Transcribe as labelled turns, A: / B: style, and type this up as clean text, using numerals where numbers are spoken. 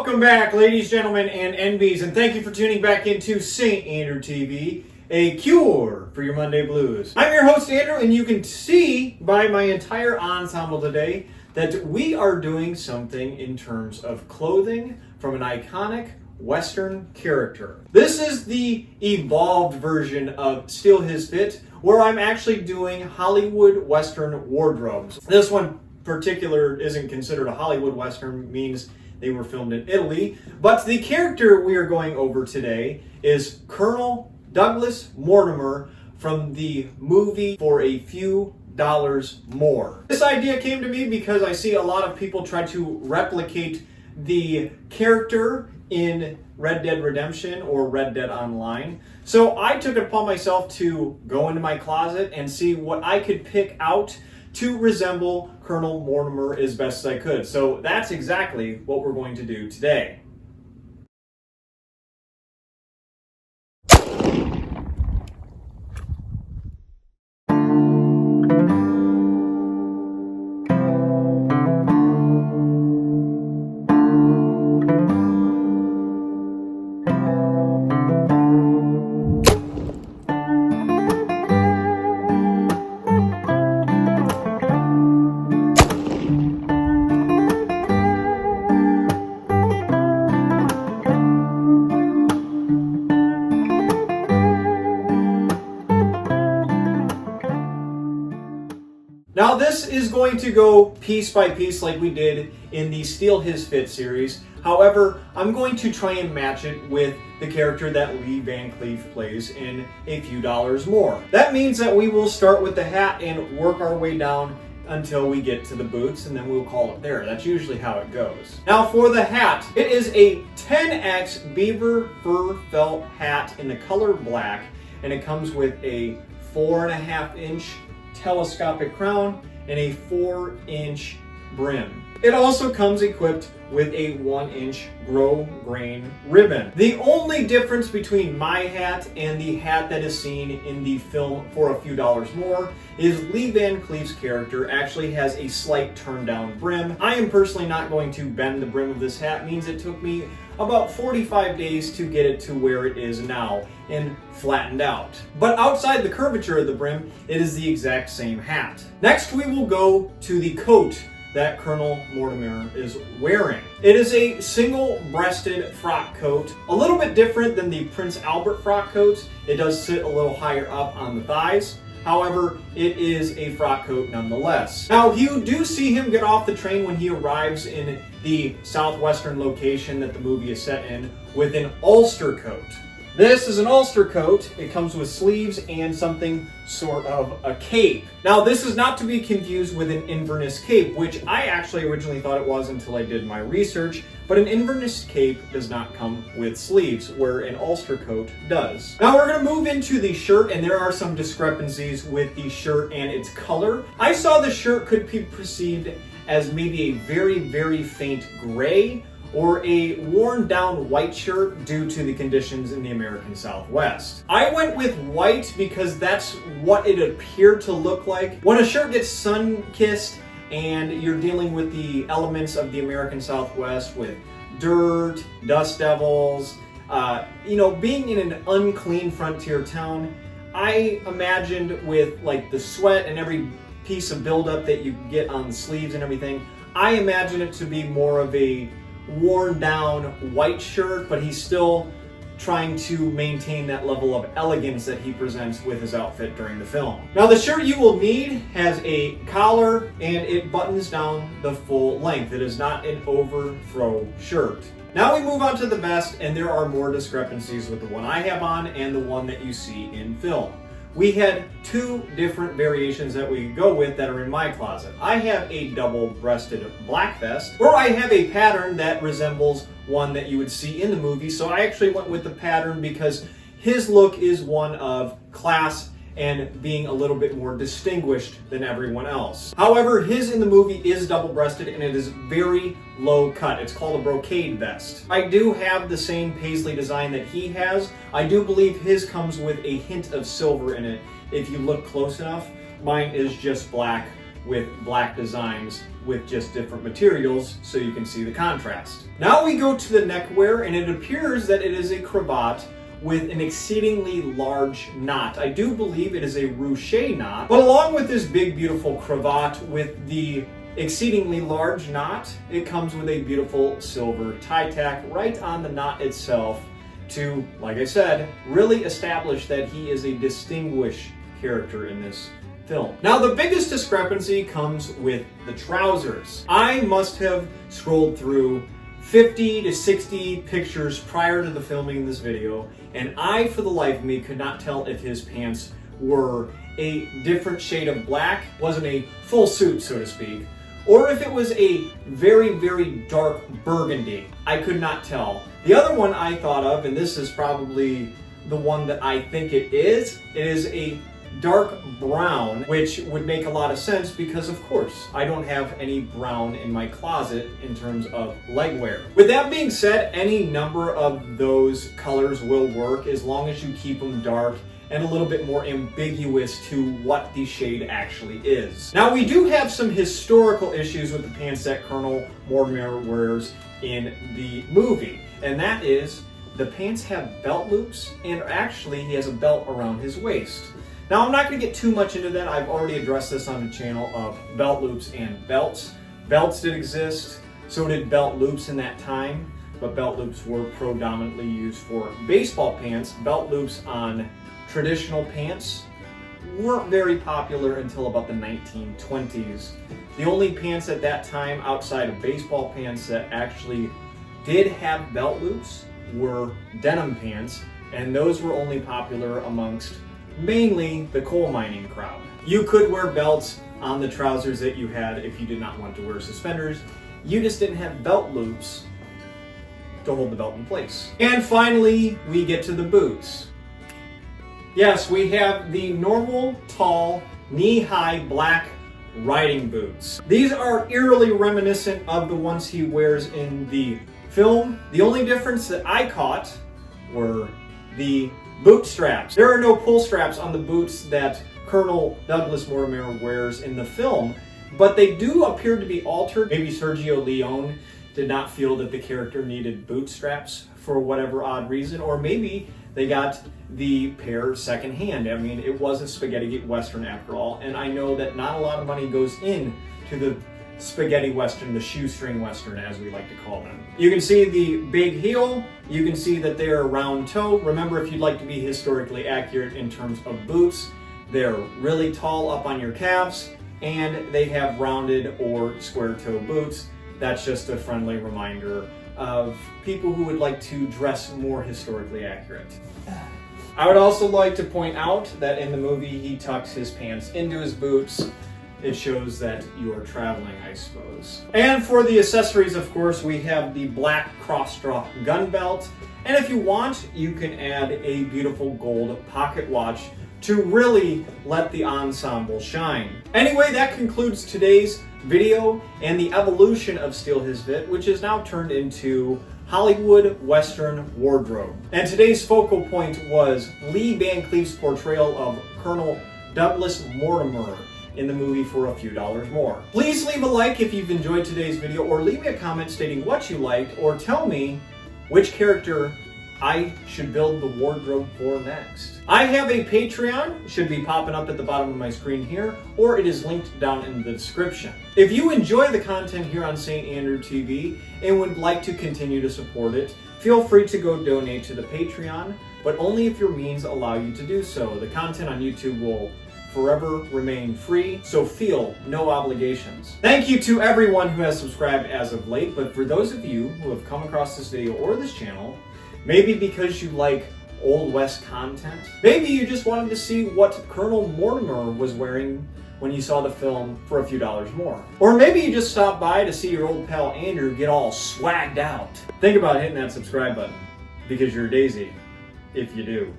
A: Welcome back, ladies, gentlemen, and NBs, and thank you for tuning back into St. Andrew TV, a cure for your Monday blues. I'm your host, Andrew, and you can see by my entire ensemble today that we are doing something in terms of clothing from an iconic Western character. This is the evolved version of Steal His Fit, where I'm actually doing Hollywood Western wardrobes. This one particular isn't considered a Hollywood Western, means they were filmed in Italy, but the character we are going over today is Colonel Douglas Mortimer from the movie For a Few Dollars More. This idea came to me because I see a lot of people try to replicate the character in Red Dead Redemption or Red Dead Online. So I took it upon myself to go into my closet and see what I could pick out to resemble Colonel Mortimer as best as I could. So that's exactly what we're going to do today. Now this is going to go piece by piece like we did in the Steal His Fit series. However, I'm going to try and match it with the character that Lee Van Cleef plays in A Few Dollars More. That means that we will start with the hat and work our way down until we get to the boots, and then we'll call it there. That's usually how it goes. Now for the hat, it is a 10X beaver fur felt hat in the color black, and it comes with a 4.5-inch telescopic crown and a 4-inch brim. It also comes equipped with a 1-inch grow grain ribbon. The only difference between my hat and the hat that is seen in the film For a Few Dollars More is Lee Van Cleef's character actually has a slight turn down brim. I am personally not going to bend the brim of this hat. It means it took me about 45 days to get it to where it is now and flattened out. But outside the curvature of the brim, it is the exact same hat. Next, we will go to the coat that Colonel Mortimer is wearing. It is a single-breasted frock coat, a little bit different than the Prince Albert frock coats. It does sit a little higher up on the thighs. However, it is a frock coat nonetheless. Now, you do see him get off the train when he arrives in the southwestern location that the movie is set in with an ulster coat. This is an ulster coat. It comes with sleeves and something sort of a cape. Now, this is not to be confused with an Inverness cape, which I actually originally thought it was until I did my research, but an Inverness cape does not come with sleeves, where an ulster coat does. Now we're going to move into the shirt, and there are some discrepancies with the shirt and its color. I saw the shirt could be perceived as maybe a very, very faint gray, or a worn down white shirt due to the conditions in the American Southwest. I went with white because that's what it appeared to look like. When a shirt gets sun-kissed and you're dealing with the elements of the American Southwest with dirt, dust devils, being in an unclean frontier town, I imagined with like the sweat and every piece of buildup that you get on the sleeves and everything, I imagine it to be more of a worn down white shirt, but he's still trying to maintain that level of elegance that he presents with his outfit during the film. Now the shirt you will need has a collar and it buttons down the full length. It is not an overthrow shirt. Now we move on to the vest, and there are more discrepancies with the one I have on and the one that you see in film. We had two different variations that we could go with that are in my closet. I have a double-breasted black vest, or I have a pattern that resembles one that you would see in the movie, so I actually went with the pattern because his look is one of class and being a little bit more distinguished than everyone else. However, his in the movie is double-breasted and it is very low cut. It's called a brocade vest. I do have the same paisley design that he has. I do believe his comes with a hint of silver in it if you look close enough. Mine is just black with black designs with just different materials so you can see the contrast. Now we go to the neckwear, and it appears that it is a cravat with an exceedingly large knot. I do believe it is a ruche knot, but along with this big beautiful cravat with the exceedingly large knot, it comes with a beautiful silver tie tack right on the knot itself to, like I said, really establish that he is a distinguished character in this film. Now the biggest discrepancy comes with the trousers. I must have scrolled through 50 to 60 pictures prior to the filming of this video, and I, for the life of me, could not tell if his pants were a different shade of black, wasn't a full suit, so to speak, or if it was a very, very dark burgundy. I could not tell. The other one I thought of, and this is probably the one that I think it is a dark brown, which would make a lot of sense because, of course, I don't have any brown in my closet in terms of leg wear. With that being said, any number of those colors will work as long as you keep them dark and a little bit more ambiguous to what the shade actually is. Now, we do have some historical issues with the pants that Colonel Mortimer wears in the movie, and that is the pants have belt loops, and actually he has a belt around his waist. Now, I'm not going to get too much into that. I've already addressed this on the channel of belt loops and belts. Belts did exist, so did belt loops in that time, but belt loops were predominantly used for baseball pants. Belt loops on traditional pants weren't very popular until about the 1920s. The only pants at that time outside of baseball pants that actually did have belt loops were denim pants, and those were only popular amongst mainly the coal mining crowd. You could wear belts on the trousers that you had if you did not want to wear suspenders. You just didn't have belt loops to hold the belt in place. And finally, we get to the boots. Yes, we have the normal, tall, knee-high black riding boots. These are eerily reminiscent of the ones he wears in the film. The only difference that I caught were the boot straps. There are no pull straps on the boots that Colonel Douglas Mortimer wears in the film, but they do appear to be altered. Maybe Sergio Leone did not feel that the character needed boot straps for whatever odd reason, or maybe they got the pair secondhand. I mean, it was a spaghetti western after all, and I know that not a lot of money goes in to the spaghetti western, the shoestring western as we like to call them. You can see the big heel, you can see that they're round toe. Remember, if you'd like to be historically accurate in terms of boots, they're really tall up on your calves, and they have rounded or square toe boots. That's just a friendly reminder of people who would like to dress more historically accurate. I would also like to point out that in the movie he tucks his pants into his boots. It shows that you are traveling, I suppose. And for the accessories, of course, we have the black cross-strap gun belt. And if you want, you can add a beautiful gold pocket watch to really let the ensemble shine. Anyway, that concludes today's video and the evolution of Steal His Fit, which is now turned into Hollywood Western wardrobe. And today's focal point was Lee Van Cleef's portrayal of Colonel Douglas Mortimer in the movie For a Few Dollars More. Please leave a like if you've enjoyed today's video, or leave me a comment stating what you liked, or tell me which character I should build the wardrobe for next. I have a Patreon, it should be popping up at the bottom of my screen here, or it is linked down in the description. If you enjoy the content here on St. Andrew TV and would like to continue to support it, feel free to go donate to the Patreon, but only if your means allow you to do so. The content on YouTube will forever remain free, so feel no obligations. Thank you to everyone who has subscribed as of late, but for those of you who have come across this video or this channel, maybe because you like Old West content, maybe you just wanted to see what Colonel Mortimer was wearing when you saw the film For a Few Dollars More. Or maybe you just stopped by to see your old pal Andrew get all swagged out. Think about hitting that subscribe button, because you're a daisy if you do.